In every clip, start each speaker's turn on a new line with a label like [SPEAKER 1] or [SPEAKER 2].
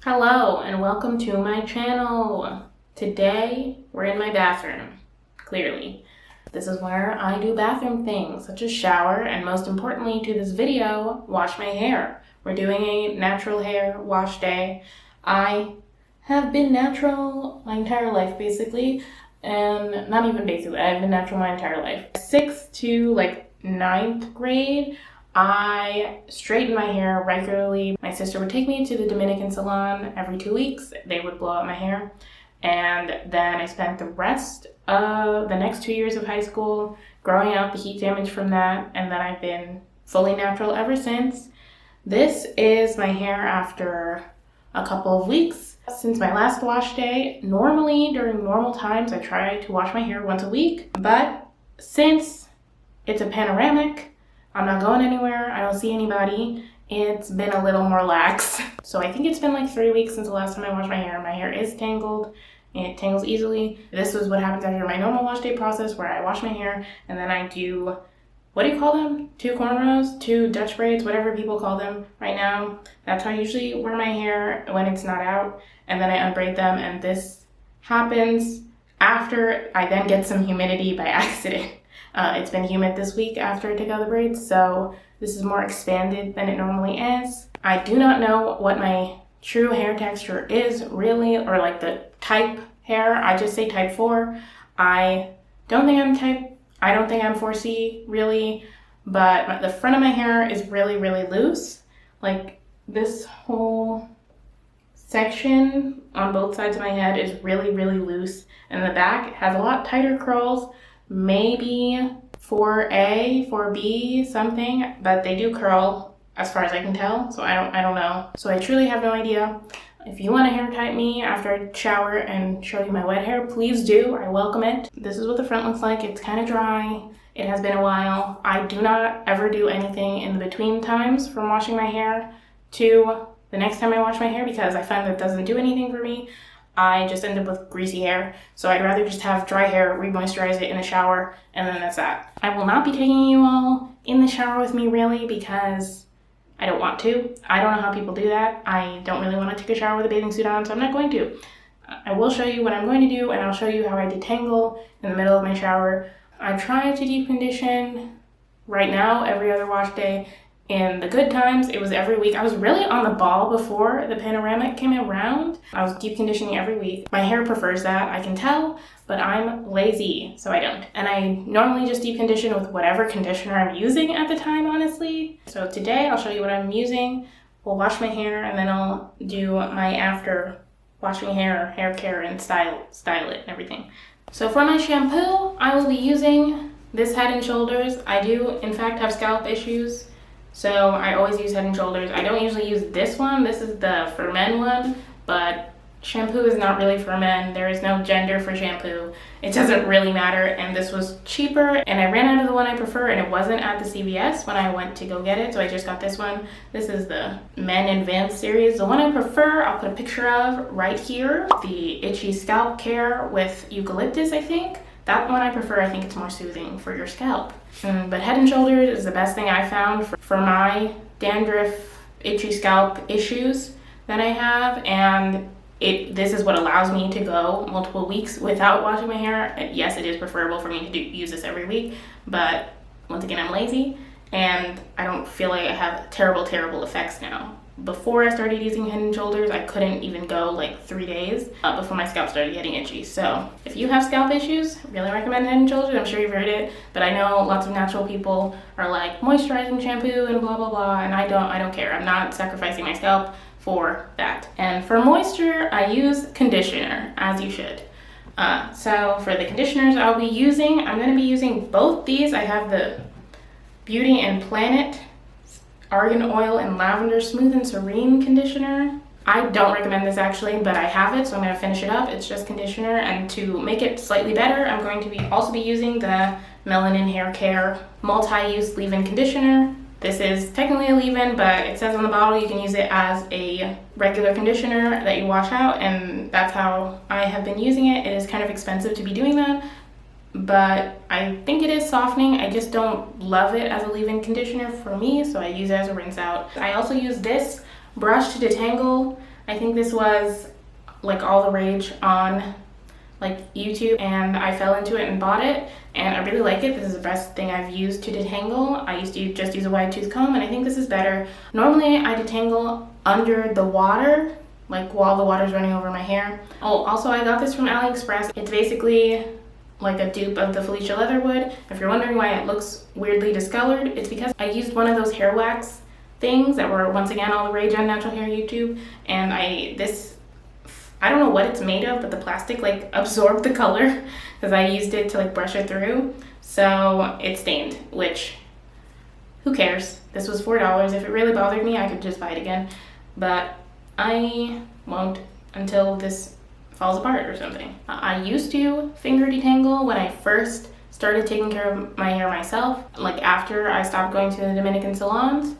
[SPEAKER 1] Hello and welcome to my channel. Today we're in my bathroom, clearly. This is where I do bathroom things such as shower and, most importantly to this video, wash my hair. We're doing a natural hair wash day. I have been natural my entire life basically, and not even basically, I've been natural my entire life. 6th to 9th grade, I straighten my hair regularly. My sister would take me to the Dominican salon every 2 weeks. They would blow out my hair. And then I spent the rest of the next 2 years of high school growing out the heat damage from that. And then I've been fully natural ever since. This is my hair after a couple of weeks since my last wash day. Normally, during normal times, I try to wash my hair once a week. But since it's a panoramic, I'm not going anywhere, I don't see anybody, it's been a little more lax. So I think it's been like 3 weeks since the last time I washed my hair. My hair is tangled, it tangles easily. This is what happens after my normal wash day process, where I wash my hair and then I do, what do you call them? 2 cornrows, 2 Dutch braids, whatever people call them right now. That's how I usually wear my hair when it's not out. And then I unbraid them, and this happens after I then get some humidity by accident. It's been humid this week after I took out the braids, so this is more expanded than it normally is. I do not know what my true hair texture is really, or like the type hair. I just say type 4. I don't think I'm 4C really, but the front of my hair is really, really loose. Like this whole section on both sides of my head is really, really loose, and the back has a lot tighter curls. Maybe 4A, 4B, something, but they do curl as far as I can tell, so I don't know. So I truly have no idea. If you want to hair type me after I shower and show you my wet hair, please do. I welcome it. This is what the front looks like. It's kind of dry. It has been a while. I do not ever do anything in the between times from washing my hair to the next time I wash my hair, because I find that doesn't do anything for me. I just end up with greasy hair, so I'd rather just have dry hair, re-moisturize it in the shower, and then that's that. I will not be taking you all in the shower with me really, because I don't want to. I don't know how people do that. I don't really want to take a shower with a bathing suit on, so I'm not going to. I will show you what I'm going to do, and I'll show you how I detangle in the middle of my shower. I try to deep condition right now every other wash day. In the good times, it was every week. I was really on the ball before the panoramic came around. I was deep conditioning every week. My hair prefers that, I can tell, but I'm lazy, so I don't. And I normally just deep condition with whatever conditioner I'm using at the time, honestly. So today I'll show you what I'm using. We'll wash my hair, and then I'll do my after washing hair care and style it and everything. So for my shampoo, I will be using this Head & Shoulders. I do, in fact, have scalp issues, so I always use Head & Shoulders. I don't usually use this one. This is the for men one, but shampoo is not really for men. There is no gender for shampoo. It doesn't really matter, and this was cheaper, and I ran out of the one I prefer, and it wasn't at the CVS when I went to go get it, so I just got this one. This is the Men Advanced series. The one I prefer, I'll put a picture of right here. The Itchy Scalp Care with eucalyptus, I think. That one I prefer. I think it's more soothing for your scalp. But Head & Shoulders is the best thing I found for my dandruff, itchy scalp issues that I have, and this is what allows me to go multiple weeks without washing my hair. Yes, it is preferable for me to use this every week, but once again, I'm lazy, and I don't feel like I have terrible effects now. Before I started using Head & Shoulders, I couldn't even go like 3 days before my scalp started getting itchy. So if you have scalp issues, really recommend Head & Shoulders. I'm sure you've heard it, but I know lots of natural people are like moisturizing shampoo and blah blah blah, and I don't care. I'm not sacrificing my scalp for that. And for moisture, I use conditioner, as you should. So for the conditioners I'm going to be using both these. I have the Beauty and Planet Argan Oil and Lavender Smooth and Serene Conditioner. I don't recommend this actually, but I have it, so I'm going to finish it up. It's just conditioner, and to make it slightly better, I'm going to also be using the Melanin Hair Care Multi-Use Leave-In Conditioner. This is technically a leave-in, but it says on the bottle you can use it as a regular conditioner that you wash out, and that's how I have been using it. It is kind of expensive to be doing that, but I think it is softening. I just don't love it as a leave-in conditioner for me, so I use it as a rinse out. I also use this brush to detangle I think this was like all the rage on like YouTube, and I fell into it and bought it, and I really like it. This is the best thing I've used to detangle. I used to just use a wide tooth comb, and I think this is better. Normally I detangle under the water, like while the water's running over my hair. Oh, also I got this from AliExpress. It's basically like a dupe of the Felicia Leatherwood. If you're wondering why it looks weirdly discolored, it's because I used one of those hair wax things that were once again all the rage on natural hair YouTube, and I don't know what it's made of, but the plastic like absorbed the color because I used it to like brush it through, so it stained, which who cares? This was $4. If it really bothered me, I could just buy it again, but I won't until this falls apart or something. I used to finger detangle when I first started taking care of my hair myself, like after I stopped going to the Dominican salons.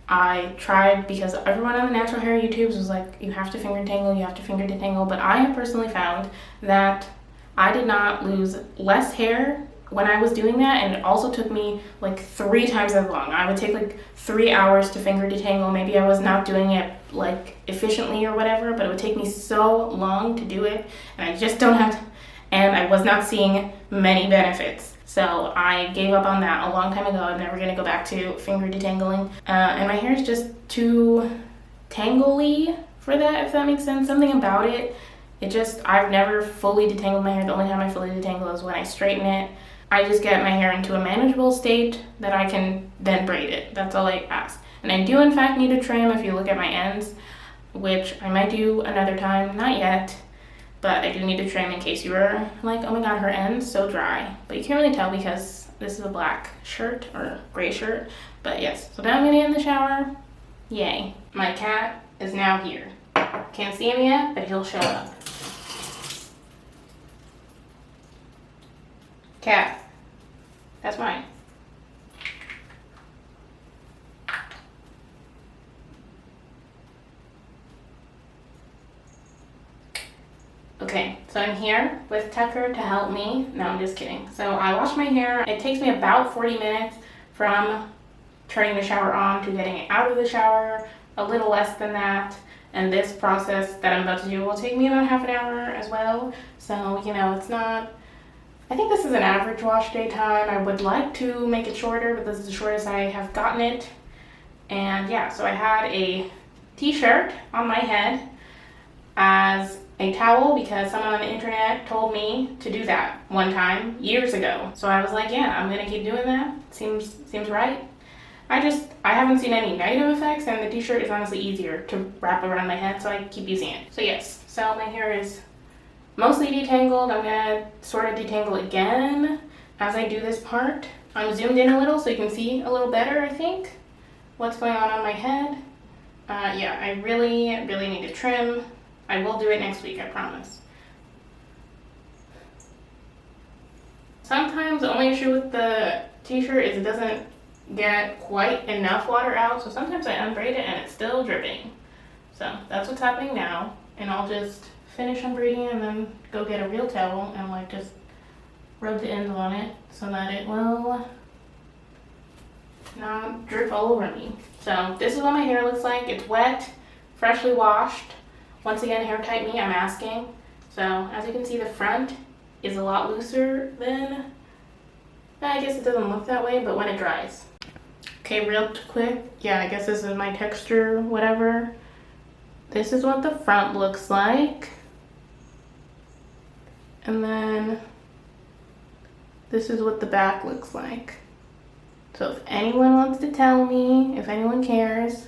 [SPEAKER 1] I tried, because everyone on the natural hair YouTubes was like, you have to finger detangle, you have to finger detangle, but I have personally found that I did not lose less hair when I was doing that, and it also took me like 3 times as long. I would take like 3 hours to finger detangle. Maybe I was not doing it like efficiently or whatever, but it would take me so long to do it, and I just don't have to, and I was not seeing many benefits. So I gave up on that a long time ago. I'm never gonna go back to finger detangling. And my hair is just too tangly for that, if that makes sense. Something about it, I've never fully detangled my hair. The only time I fully detangle is when I straighten it. I just get my hair into a manageable state that I can then braid it. That's all I ask. And I do in fact need a trim if you look at my ends, which I might do another time, not yet. But I do need to trim in case you were like, oh my god, her end's so dry. But you can't really tell because this is a black shirt or gray shirt. But yes, so now I'm gonna get in the shower. Yay. My cat is now here. Can't see him yet, but he'll show up. Cat, that's mine. Okay, so I'm here with Tucker to help me. No, I'm just kidding. So I wash my hair. It takes me about 40 minutes from turning the shower on to getting it out of the shower, a little less than that. And this process that I'm about to do will take me about half an hour as well. So, you know, it's not, I think this is an average wash day time. I would like to make it shorter, but this is the shortest I have gotten it. And yeah, so I had a t-shirt on my head as a towel because someone on the internet told me to do that one time years ago. So I was like, yeah, I'm gonna keep doing that. Seems right. I haven't seen any negative effects, and the t-shirt is honestly easier to wrap around my head, so I keep using it. So yes, so my hair is mostly detangled. I'm gonna sort of detangle again as I do this part. I'm zoomed in a little so you can see a little better, I think, what's going on my head. Yeah, I really need to trim. I will do it next week, I promise. Sometimes the only issue with the t-shirt is it doesn't get quite enough water out, so sometimes I unbraid it and it's still dripping. So that's what's happening now, and I'll just finish unbraiding and then go get a real towel and like just rub the ends on it so that it will not drip all over me. So this is what my hair looks like. It's wet, freshly washed. Once again, hair type me, I'm asking. So as you can see, the front is a lot looser than, I guess it doesn't look that way, but when it dries. Okay, real quick, yeah, I guess this is my texture, whatever. This is what the front looks like. And then this is what the back looks like. So if anyone wants to tell me, if anyone cares,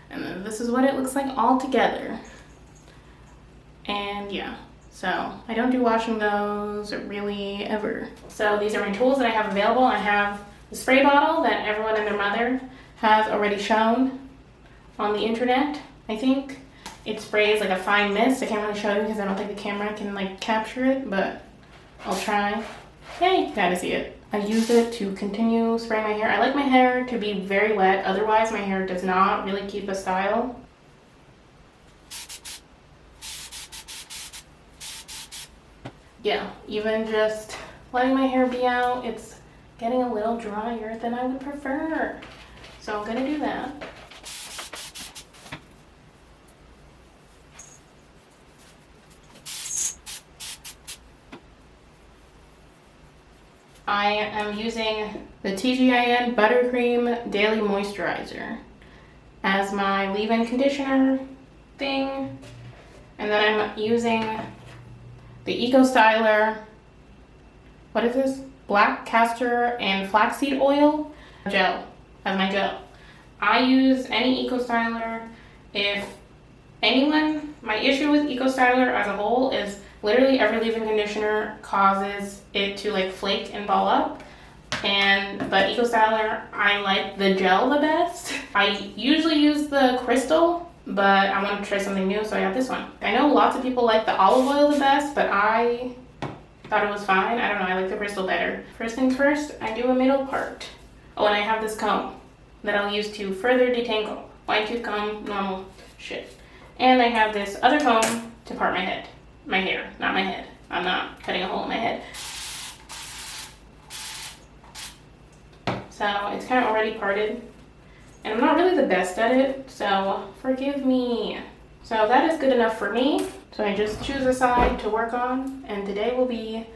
[SPEAKER 1] and then this is what it looks like all together. And yeah, so I don't do washing those really ever. So these are my tools that I have available. I have the spray bottle that everyone and their mother has already shown on the internet. I think it sprays like a fine mist. I can't really show you because I don't think the camera can like capture it, but I'll try. Yeah, you can kind of see it. I use it to continue spraying my hair. I like my hair to be very wet, otherwise my hair does not really keep a style. Yeah, even just letting my hair be out, it's getting a little drier than I would prefer. So I'm gonna do that. I am using the TGIN Buttercream Daily Moisturizer as my leave-in conditioner thing. And then I'm using the Eco Styler, what is this? Black castor and flaxseed oil gel as my gel. I use any Eco Styler. If anyone, my issue with Eco Styler as a whole is literally every leave-in conditioner causes it to like flake and ball up. But Eco Styler, I like the gel the best. I usually use the crystal, but I want to try something new, so I got this one. I know lots of people like the olive oil the best, but I thought it was fine. I don't know, I like the crystal better. First things first, I do a middle part. Oh, and I have this comb that I'll use to further detangle. Fine tooth comb, normal shit. And I have this other comb to part my head. My hair, not my head. I'm not cutting a hole in my head. So it's kind of already parted. And I'm not really the best at it, so forgive me. So that is good enough for me. So I just choose a side to work on, and today will be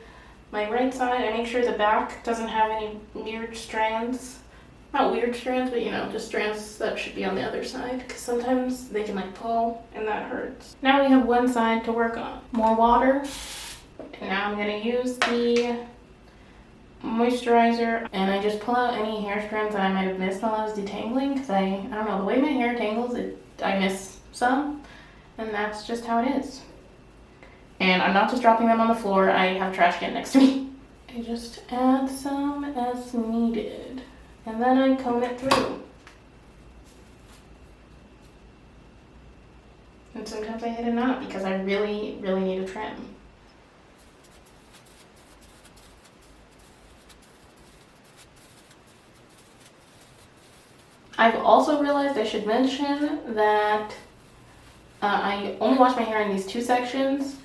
[SPEAKER 1] my right side. I make sure the back doesn't have any weird strands. Not weird strands, but you know, just strands that should be on the other side, because sometimes they can like pull and that hurts. Now we have one side to work on. More water. And now I'm gonna use the moisturizer, and I just pull out any hair strands that I might have missed while I was detangling, because I don't know, the way my hair tangles, I miss some, and that's just how it is. And I'm not just dropping them on the floor, I have a trash can next to me. I just add some as needed, and then I comb it through. And sometimes I hit a knot because I really, really need a trim. I've also realized I should mention that I only wash my hair in these 2 sections.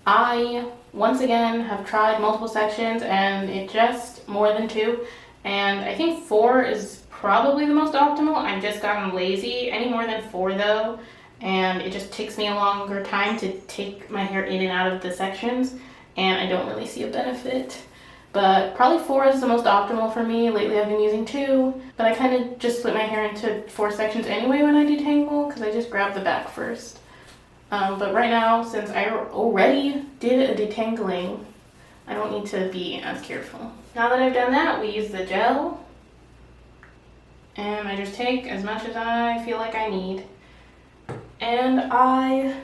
[SPEAKER 1] I, once again, have tried multiple sections and it just more than 2. And I think 4 is probably the most optimal. I've just gotten lazy. Any more than 4 though, and it just takes me a longer time to take my hair in and out of the sections, and I don't really see a benefit. But probably 4 is the most optimal for me. Lately I've been using 2, but I kind of just split my hair into 4 sections anyway when I detangle, because I just grab the back first. But right now, since I already did a detangling, I don't need to be as careful. Now that I've done that, we use the gel, and I just take as much as I feel like I need, and I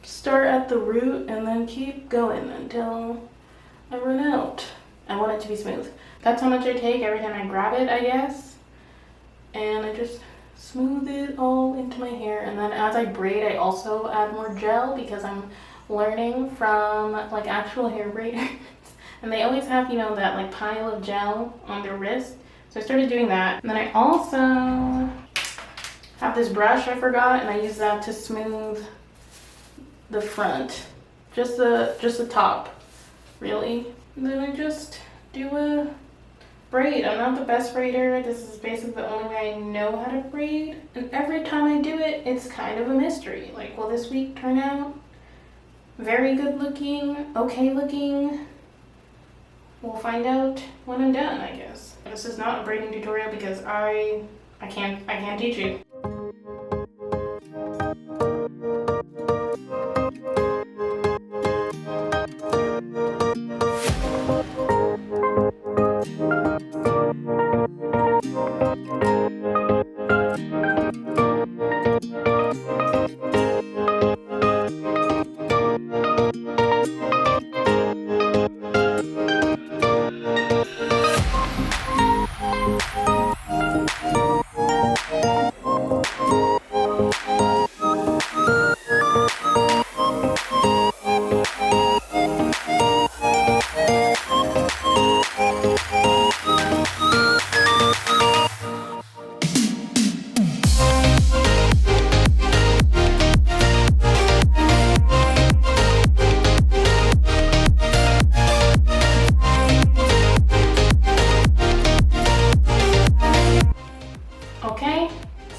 [SPEAKER 1] start at the root and then keep going until I run out. I want it to be smooth. That's how much I take every time I grab it, I guess. And I just smooth it all into my hair. And then as I braid, I also add more gel because I'm learning from like actual hair braiders. And they always have, you know, that like pile of gel on their wrist. So I started doing that. And then I also have this brush I forgot, and I use that to smooth the front. Just the top, really. And then I just do a braid. I'm not the best braider. This is basically the only way I know how to braid. And every time I do it, it's kind of a mystery. Like, will this week turn out very good looking, okay looking? We'll find out when I'm done, I guess. This is not a braiding tutorial because I can't teach you.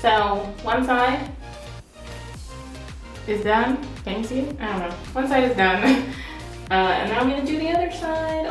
[SPEAKER 1] So one side is done. Can you see it? I don't know. One side is done. And now I'm gonna do the other side.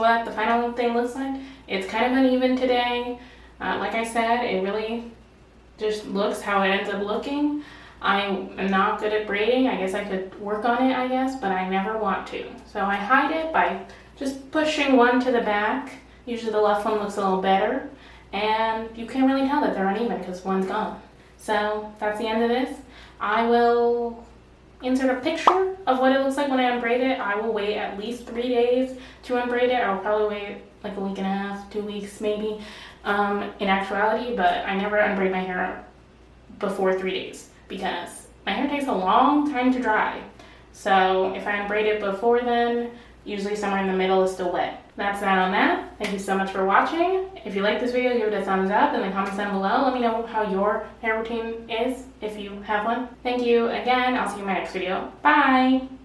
[SPEAKER 1] what the final thing looks like. It's kind of uneven today. Like I said, it really just looks how it ends up looking. I am not good at braiding. I guess I could work on it, I guess, but I never want to. So I hide it by just pushing one to the back. Usually the left one looks a little better, and you can't really tell that they're uneven because one's gone. So that's the end of this. I will insert a picture of what it looks like when I unbraid it. I will wait at least 3 days to unbraid it. I'll probably wait like a week and a half, 2 weeks maybe, in actuality, but I never unbraid my hair before 3 days because my hair takes a long time to dry. So if I unbraid it before then, usually somewhere in the middle is still wet. That's that on that. Thank you so much for watching. If you like this video, give it a thumbs up in the comments down below. Let me know how your hair routine is, if you have one. Thank you again. I'll see you in my next video. Bye!